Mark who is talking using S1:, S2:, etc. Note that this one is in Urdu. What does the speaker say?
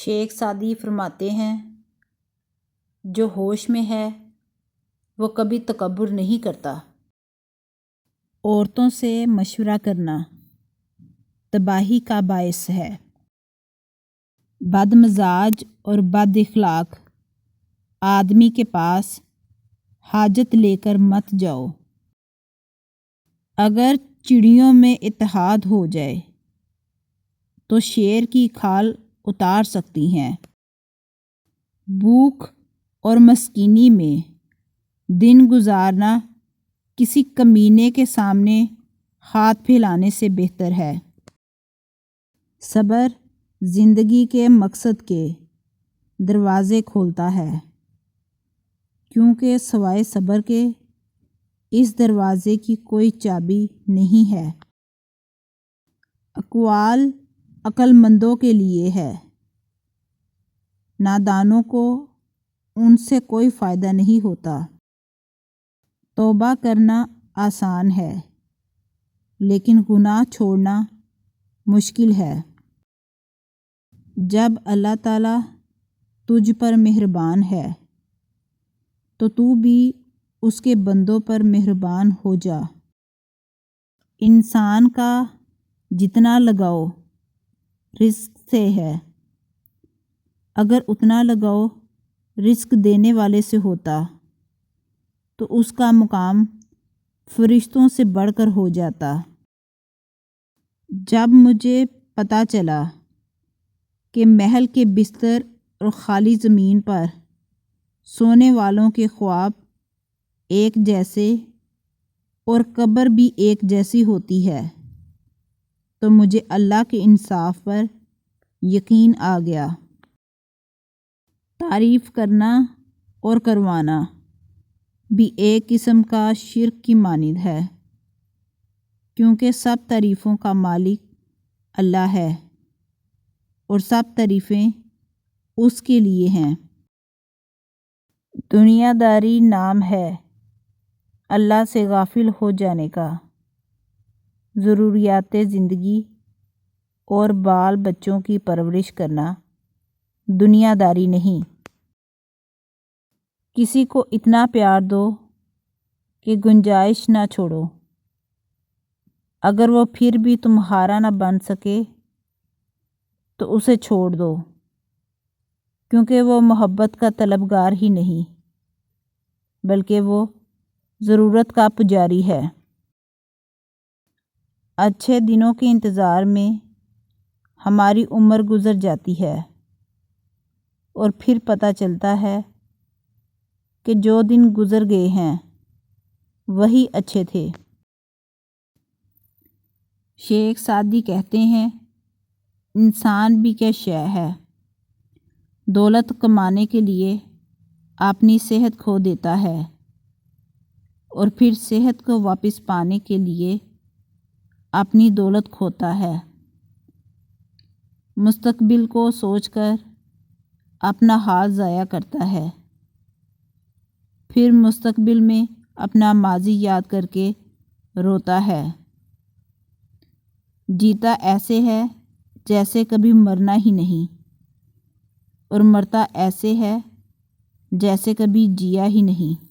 S1: شیخ سعدی فرماتے ہیں، جو ہوش میں ہے وہ کبھی تکبر نہیں کرتا۔ عورتوں سے مشورہ کرنا تباہی کا باعث ہے۔ بد مزاج اور بد اخلاق آدمی کے پاس حاجت لے کر مت جاؤ۔ اگر چڑیوں میں اتحاد ہو جائے تو شیر کی کھال اتار سکتی ہیں۔ بھوک اور مسکینی میں دن گزارنا کسی کمینے کے سامنے ہاتھ پھیلانے سے بہتر ہے۔ صبر زندگی کے مقصد کے دروازے کھولتا ہے، کیونکہ سوائے صبر کے اس دروازے کی کوئی چابی نہیں ہے۔ اقوال عقل مندوں کے لیے ہے، نادانوں کو ان سے کوئی فائدہ نہیں ہوتا۔ توبہ کرنا آسان ہے، لیکن گناہ چھوڑنا مشکل ہے۔ جب اللہ تعالیٰ تجھ پر مہربان ہے تو تو بھی اس کے بندوں پر مہربان ہو جا۔ انسان کا جتنا لگاؤ رزق سے ہے، اگر اتنا لگاؤ رزق دینے والے سے ہوتا تو اس کا مقام فرشتوں سے بڑھ کر ہو جاتا۔ جب مجھے پتہ چلا کہ محل کے بستر اور خالی زمین پر سونے والوں کے خواب ایک جیسے اور قبر بھی ایک جیسی ہوتی ہے، تو مجھے اللہ کے انصاف پر یقین آ گیا۔ تعریف کرنا اور کروانا بھی ایک قسم کا شرک کی مانند ہے، کیونکہ سب تعریفوں کا مالک اللہ ہے اور سب تعریفیں اس کے لیے ہیں۔ دنیا داری نام ہے اللہ سے غافل ہو جانے کا۔ ضروریات زندگی اور بال بچوں کی پرورش کرنا دنیا داری نہیں۔ کسی کو اتنا پیار دو کہ گنجائش نہ چھوڑو۔ اگر وہ پھر بھی تمہارا نہ بن سکے تو اسے چھوڑ دو، کیونکہ وہ محبت کا طلبگار ہی نہیں بلکہ وہ ضرورت کا پجاری ہے۔ اچھے دنوں کے انتظار میں ہماری عمر گزر جاتی ہے اور پھر پتہ چلتا ہے کہ جو دن گزر گئے ہیں وہی اچھے تھے۔ شیخ سعدی کہتے ہیں، انسان بھی کیا شے ہے، دولت کمانے کے لیے اپنی صحت کھو دیتا ہے اور پھر صحت کو واپس پانے کے لیے اپنی دولت کھوتا ہے۔ مستقبل کو سوچ کر اپنا حال ضائع کرتا ہے، پھر مستقبل میں اپنا ماضی یاد کر کے روتا ہے۔ جیتا ایسے ہے جیسے کبھی مرنا ہی نہیں، اور مرتا ایسے ہے جیسے کبھی جیا ہی نہیں۔